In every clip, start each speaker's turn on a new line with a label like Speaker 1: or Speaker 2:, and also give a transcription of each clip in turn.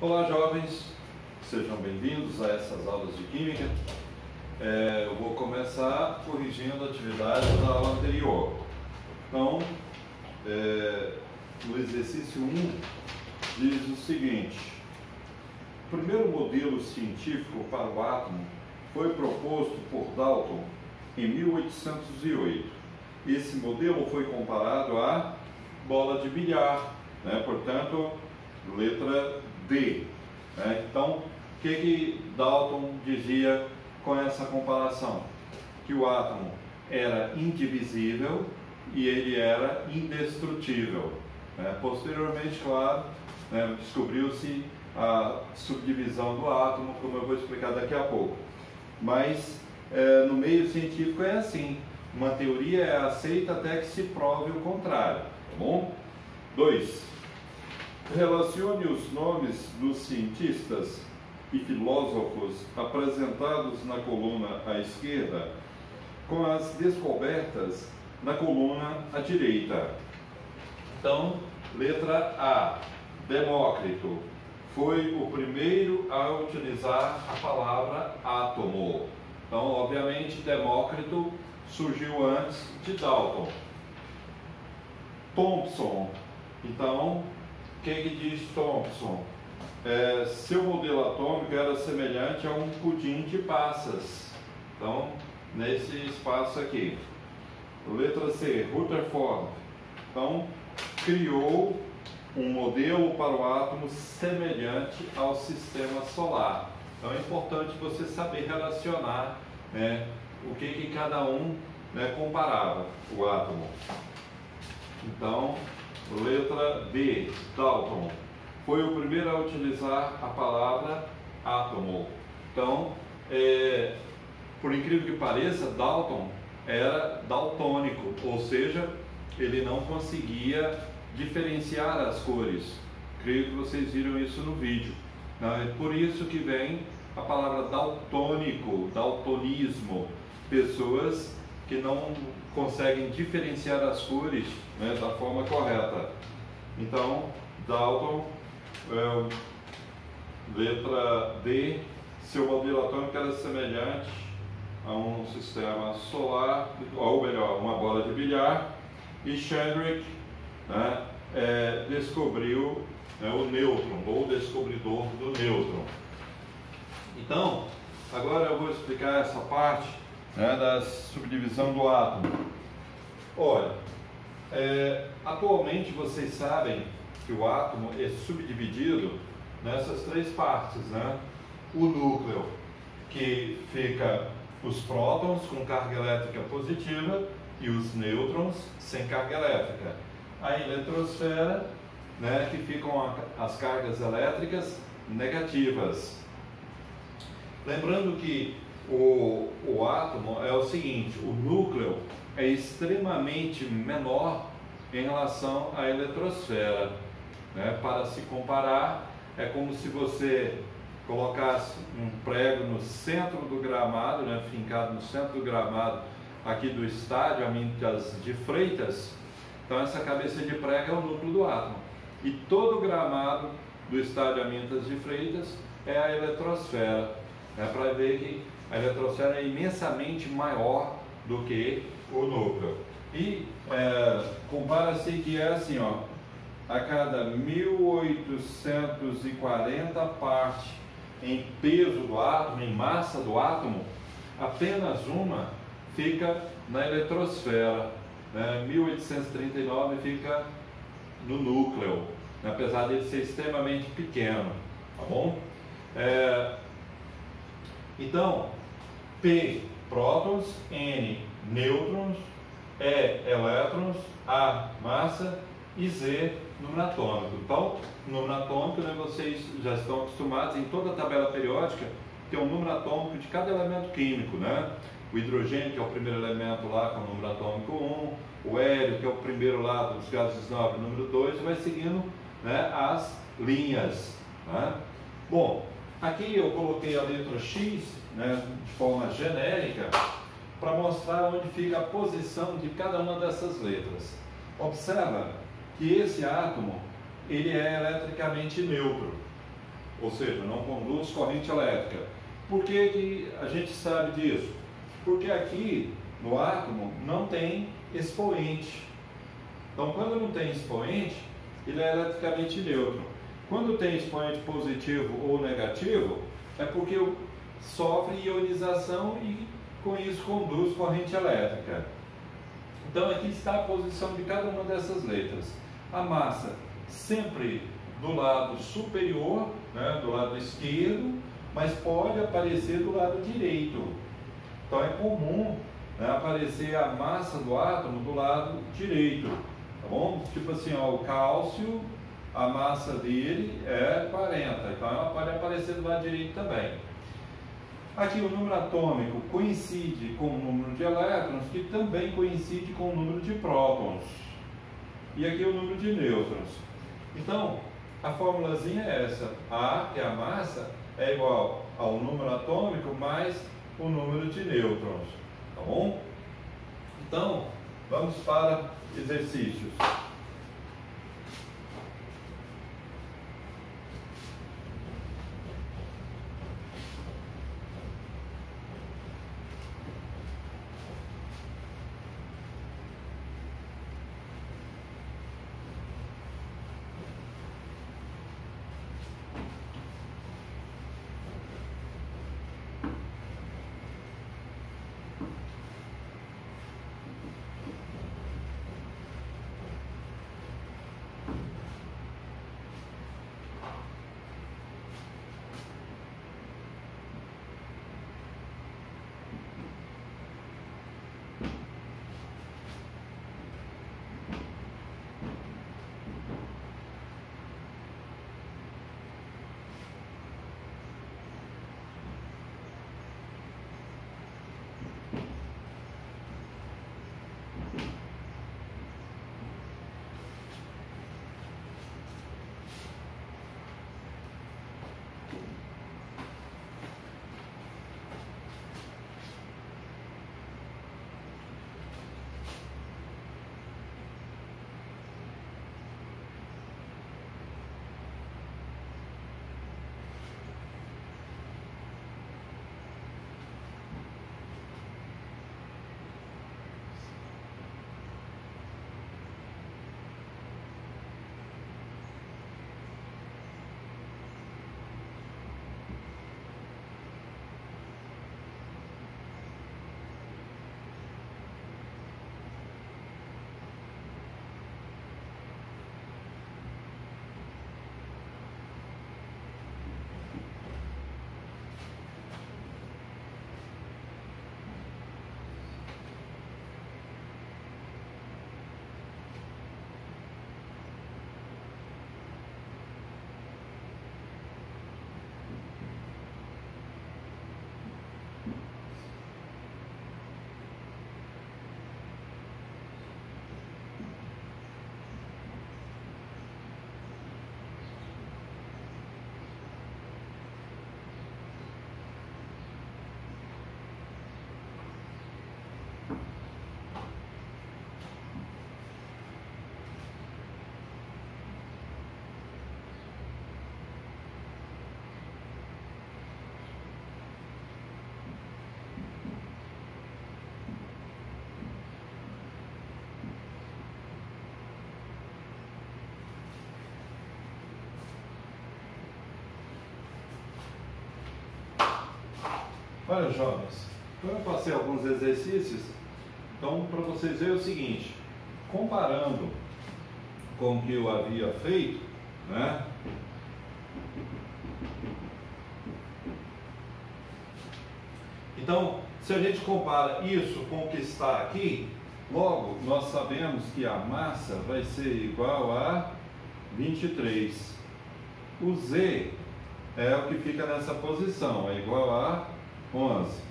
Speaker 1: Olá, jovens, sejam bem-vindos a essas aulas de Química. Eu vou começar corrigindo a atividade da aula anterior. Então, no exercício 1, diz o seguinte: o primeiro modelo científico para o átomo foi proposto por Dalton em 1808. Esse modelo foi comparado à bola de bilhar, né? Portanto, letra D. Então, o que Dalton dizia com essa comparação? Que o átomo era indivisível e ele era indestrutível. Posteriormente, claro, descobriu-se a subdivisão do átomo, como eu vou explicar daqui a pouco. Mas no meio científico é assim: uma teoria é aceita até que se prove o contrário. Tá bom? 2. Relacione os nomes dos cientistas e filósofos apresentados na coluna à esquerda com as descobertas na coluna à direita. Então, letra A. Demócrito foi o primeiro a utilizar a palavra átomo. Então, obviamente, Demócrito surgiu antes de Dalton. Thomson. Então, o que diz Thomson? Seu modelo atômico era semelhante a um pudim de passas. Então, nesse espaço aqui. Letra C. Rutherford. Então, criou um modelo para o átomo semelhante ao sistema solar. Então, é importante você saber relacionar, o que cada um comparava o átomo. Então, letra D. Dalton foi o primeiro a utilizar a palavra átomo. Então, por incrível que pareça, Dalton era daltônico, ou seja, ele não conseguia diferenciar as cores. Creio que vocês viram isso no vídeo. É por isso que vem a palavra daltônico, daltonismo, pessoas que não conseguem diferenciar as cores da forma correta. Então, Dalton, letra D, seu modelo atômico era semelhante a um sistema solar, ou melhor, uma bola de bilhar, e Chandrick descobriu o nêutron, ou descobridor do nêutron. Então, agora eu vou explicar essa parte da subdivisão do átomo. Olha, atualmente vocês sabem que o átomo é subdividido nessas três partes, O núcleo, que fica os prótons com carga elétrica positiva e os nêutrons sem carga elétrica. A eletrosfera, que ficam as cargas elétricas negativas. Lembrando que o átomo é o seguinte: o núcleo é extremamente menor em relação à eletrosfera. Para se comparar, é como se você colocasse um prego no centro do gramado, fincado no centro do gramado aqui do estádio Amintas de Freitas. Então, essa cabeça de prego é o núcleo do átomo. E todo o gramado do estádio Amintas de Freitas é a eletrosfera. Para ver que a eletrosfera é imensamente maior do que o núcleo. E compara-se que é assim, a cada 1840 partes em peso do átomo, em massa do átomo, apenas uma fica na eletrosfera. 1839 fica no núcleo, apesar de ele ser extremamente pequeno, tá bom? Então, P, prótons, N, nêutrons, E, elétrons, A, massa e Z, número atômico. Então, número atômico, vocês já estão acostumados, em toda a tabela periódica tem um número atômico de cada elemento químico, O hidrogênio, que é o primeiro elemento lá com o número atômico 1, o hélio, que é o primeiro lá dos gases nobres, número 2, e vai seguindo as linhas. Bom, aqui eu coloquei a letra X, de forma genérica, para mostrar onde fica a posição de cada uma dessas letras. Observa que esse átomo ele é eletricamente neutro. ou seja, não conduz corrente elétrica. Por que a gente sabe disso? Porque aqui no átomo não tem expoente. Então, quando não tem expoente, ele é eletricamente neutro. Quando tem expoente positivo ou negativo, é porque sofre ionização e com isso conduz corrente elétrica. Então aqui está a posição de cada uma dessas letras. A massa sempre do lado superior, né, do lado esquerdo, mas pode aparecer do lado direito. Então é comum, né, aparecer a massa do átomo do lado direito, tá bom? Tipo assim, ó, o cálcio, a massa dele é 40, então ela pode aparecer do lado direito também. Aqui o número atômico coincide com o número de elétrons, que também coincide com o número de prótons. E aqui o número de nêutrons. Então, a formulazinha é essa. A, que é a massa, é igual ao número atômico mais o número de nêutrons. Tá bom? Então, vamos para exercícios. Olha, jovens, então eu passei alguns exercícios, então para vocês verem o seguinte, comparando com o que eu havia feito, né? Então, se a gente compara isso com o que está aqui, logo nós sabemos que a massa vai ser igual a 23. O Z é o que fica nessa posição, é igual a 11.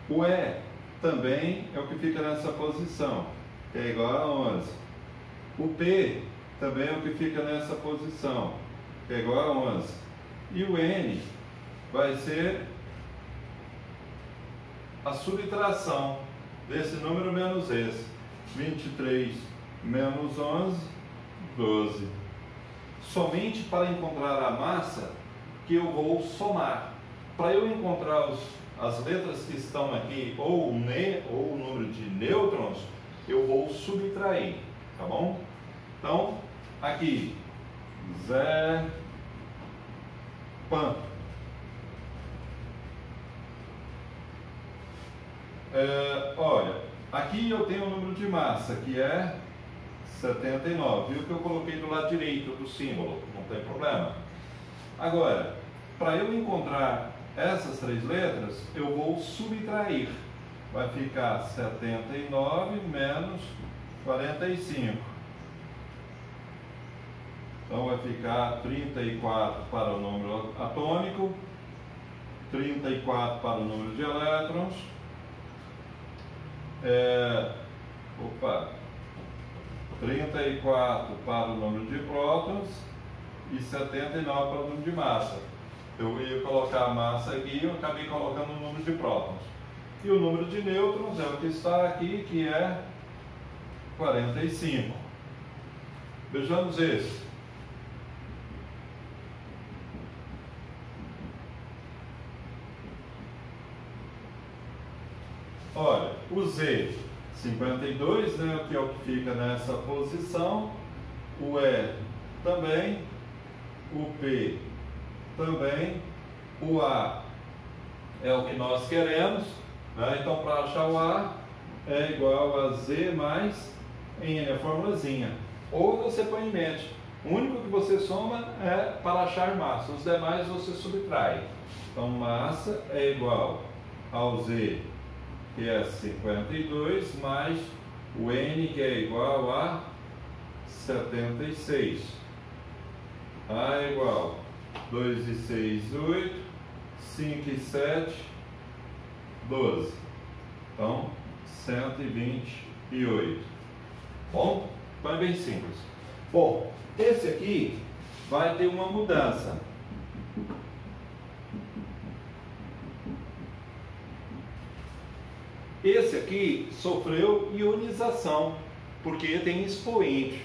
Speaker 1: O E também é o que fica nessa posição, que é igual a 11. O P também é o que fica nessa posição, que é igual a 11. E o N vai ser a subtração desse número menos esse. 23 menos 11, 12. Somente para encontrar a massa, que eu vou somar. Para eu encontrar as letras que estão aqui, ou o número de nêutrons, eu vou subtrair, tá bom? Então, aqui, Zé Pan. Olha, aqui eu tenho o número de massa, que é 79. Viu que eu coloquei do lado direito do símbolo, não tem problema. Agora, para eu encontrar essas três letras, eu vou subtrair. Vai ficar 79 menos 45. Então vai ficar 34 para o número atômico, 34 para o número de elétrons, 34 para o número de prótons e 79 para o número de massa. Eu ia colocar a massa aqui e eu acabei colocando o número de prótons. E o número de nêutrons é o que está aqui, que é 45. Vejamos esse. Olha, o Z, 52, né, que é o que fica nessa posição, o E também, o P também, o A é o que nós queremos, né? Então para achar o A é igual a Z mais N, a formulazinha. Ou você põe em mente, o único que você soma é para achar massa, os demais você subtrai. Então massa é igual ao Z, que é 52, mais o N, que é igual a 76. A é igual 2 e 6, 8, 5 e 7, 12. Então, 128. Bom? Então é bem simples. Bom, esse aqui vai ter uma mudança. Esse aqui sofreu ionização, porque tem expoente.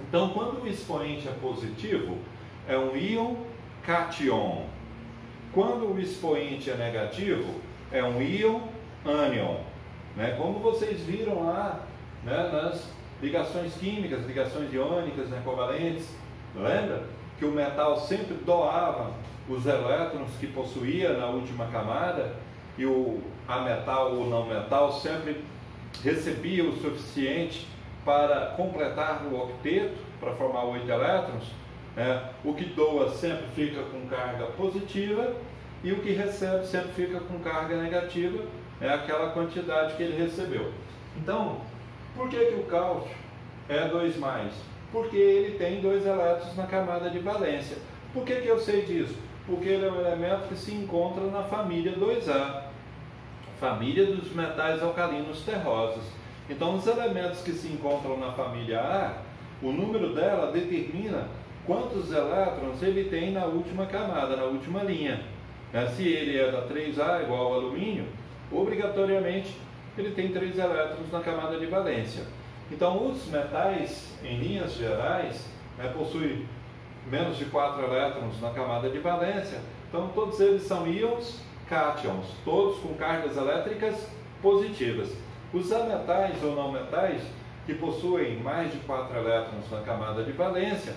Speaker 1: Então, quando o expoente é positivo, é um íon cátion. Quando o expoente é negativo, é um íon ânion. Né? Como vocês viram lá, né, nas ligações químicas, ligações iônicas, né, covalentes, lembra que o metal sempre doava os elétrons que possuía na última camada, e o ametal ou não metal sempre recebia o suficiente para completar o octeto, para formar 8 elétrons. O que doa sempre fica com carga positiva e o que recebe sempre fica com carga negativa, é aquela quantidade que ele recebeu. Então, por que o cálcio é 2+? Porque ele tem 2 elétrons na camada de valência. Por que eu sei disso? Porque ele é um elemento que se encontra na família 2A, família dos metais alcalinos terrosos. Então, os elementos que se encontram na família A, o número dela determina quantos elétrons ele tem na última camada, na última linha. Se ele é da 3A, igual ao alumínio, obrigatoriamente ele tem 3 elétrons na camada de valência. Então, os metais, em linhas gerais, possuem menos de 4 elétrons na camada de valência. Então, todos eles são íons cátions, todos com cargas elétricas positivas. Os ametais ou não metais, que possuem mais de 4 elétrons na camada de valência,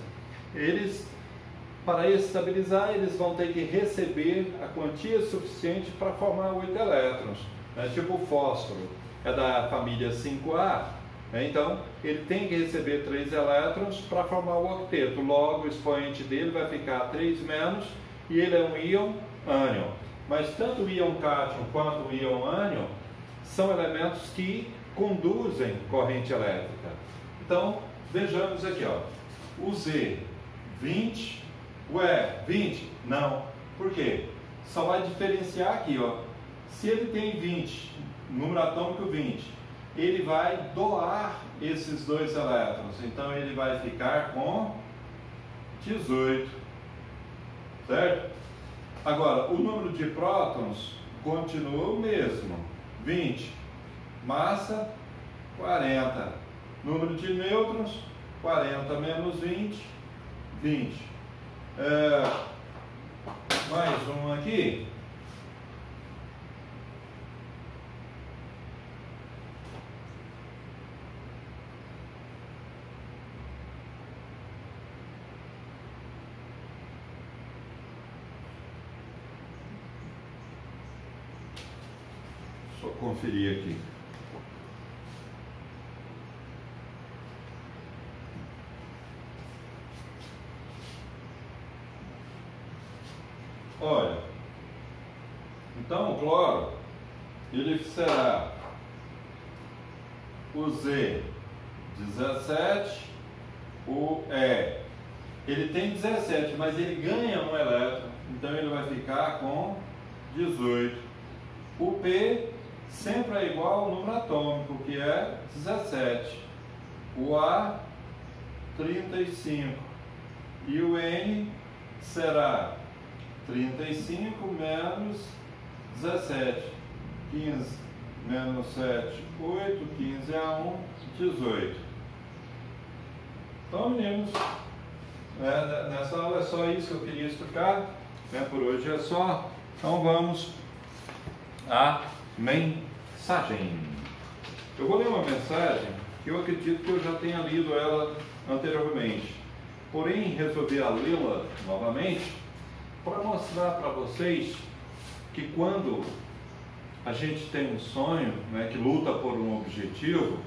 Speaker 1: eles, para estabilizar, eles vão ter que receber a quantia suficiente para formar 8 elétrons. Tipo o fósforo, é da família 5A, então ele tem que receber 3 elétrons para formar o octeto. Logo, o expoente dele vai ficar 3- e ele é um íon ânion. Mas tanto o íon cátion quanto o íon ânion são elementos que conduzem corrente elétrica. Então, vejamos aqui, ó. O Z, 20. Ué, 20? Não. Por quê? Só vai diferenciar aqui, ó. Se ele tem 20, número atômico 20, ele vai doar esses 2 elétrons. Então, ele vai ficar com 18. Certo? Agora, o número de prótons continua o mesmo. 20. Massa, 40. Número de nêutrons, 40 menos 20, 20. aqui, só conferir aqui. Olha, então o cloro, ele será o Z17, o E. Ele tem 17, mas ele ganha um elétron, então ele vai ficar com 18. O P sempre é igual ao número atômico, que é 17. O A, 35. E o N será 35 menos 17. 15 menos 7, 8. 15 a 1, 18. Então, meninos, nessa aula é só isso que eu queria explicar. Por hoje é só. Então, vamos à mensagem. Eu vou ler uma mensagem que eu acredito que eu já tenha lido ela anteriormente. Porém, resolvi lê-la novamente para mostrar para vocês que quando a gente tem um sonho, que luta por um objetivo,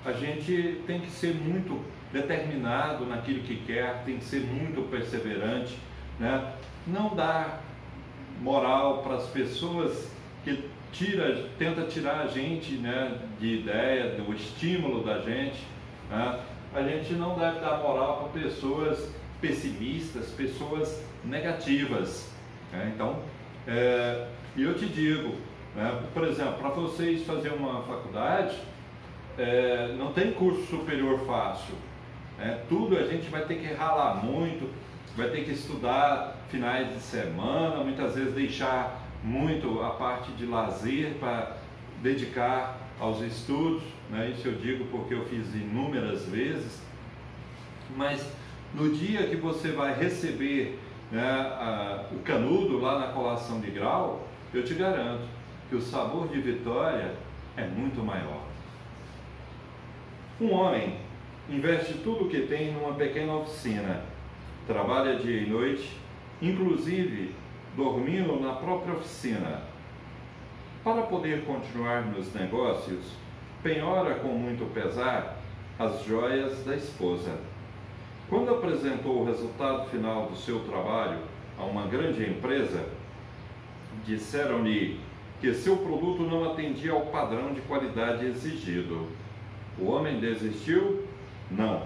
Speaker 1: a gente tem que ser muito determinado naquilo que quer, tem que ser muito perseverante, Não dar moral para as pessoas que tenta tirar a gente, de ideia, do estímulo da gente, A gente não deve dar moral para pessoas pessimistas, pessoas negativas, Então, eu te digo, por exemplo, para vocês fazerem uma faculdade, não tem curso superior fácil, tudo a gente vai ter que ralar muito, vai ter que estudar finais de semana, muitas vezes deixar muito a parte de lazer para dedicar aos estudos, Isso eu digo porque eu fiz inúmeras vezes, mas no dia que você vai receber o canudo lá na colação de grau, eu te garanto que o sabor de vitória é muito maior. Um homem investe tudo o que tem numa pequena oficina, trabalha dia e noite, inclusive dormindo na própria oficina. Para poder continuar nos negócios, penhora com muito pesar as joias da esposa. Quando apresentou o resultado final do seu trabalho a uma grande empresa, disseram-lhe que seu produto não atendia ao padrão de qualidade exigido. O homem desistiu? Não.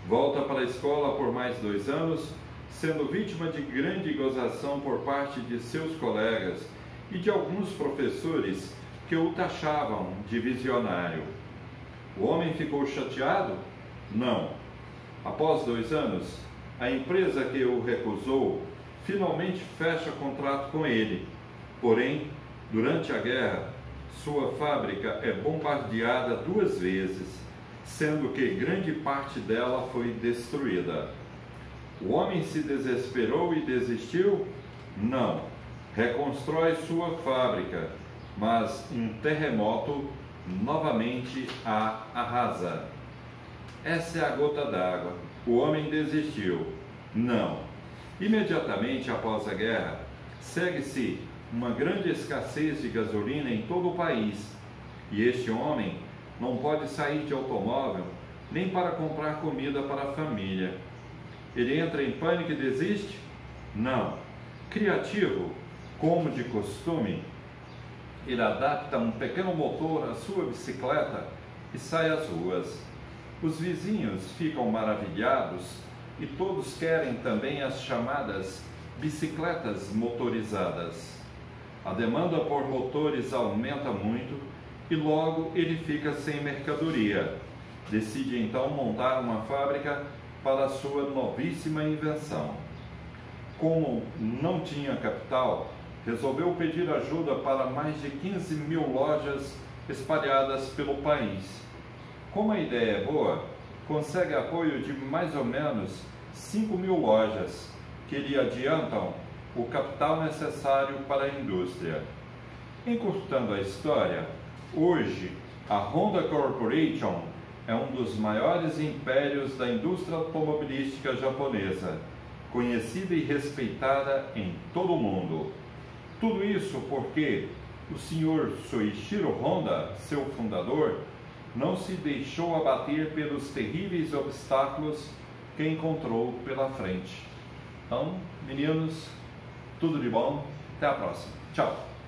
Speaker 1: Volta para a escola por mais 2 anos, sendo vítima de grande gozação por parte de seus colegas e de alguns professores que o taxavam de visionário. O homem ficou chateado? Não. Após 2 anos, a empresa que o recusou finalmente fecha contrato com ele. Porém, durante a guerra, sua fábrica é bombardeada 2 vezes, sendo que grande parte dela foi destruída. O homem se desesperou e desistiu? Não. Reconstrói sua fábrica, mas um terremoto novamente a arrasa. Essa é a gota d'água. O homem desistiu? Não. Imediatamente após a guerra, segue-se uma grande escassez de gasolina em todo o país, e este homem não pode sair de automóvel nem para comprar comida para a família. Ele entra em pânico e desiste? Não. Criativo, como de costume, ele adapta um pequeno motor à sua bicicleta e sai às ruas. Os vizinhos ficam maravilhados e todos querem também as chamadas bicicletas motorizadas. A demanda por motores aumenta muito e logo ele fica sem mercadoria. Decide então montar uma fábrica para a sua novíssima invenção. Como não tinha capital, resolveu pedir ajuda para mais de 15.000 lojas espalhadas pelo país. Como a ideia é boa, consegue apoio de mais ou menos 5.000 lojas, que lhe adiantam o capital necessário para a indústria. Encurtando a história, hoje a Honda Corporation é um dos maiores impérios da indústria automobilística japonesa, conhecida e respeitada em todo o mundo. Tudo isso porque o Sr. Soichiro Honda, seu fundador, não se deixou abater pelos terríveis obstáculos que encontrou pela frente. Então, meninos, tudo de bom, até a próxima. Tchau!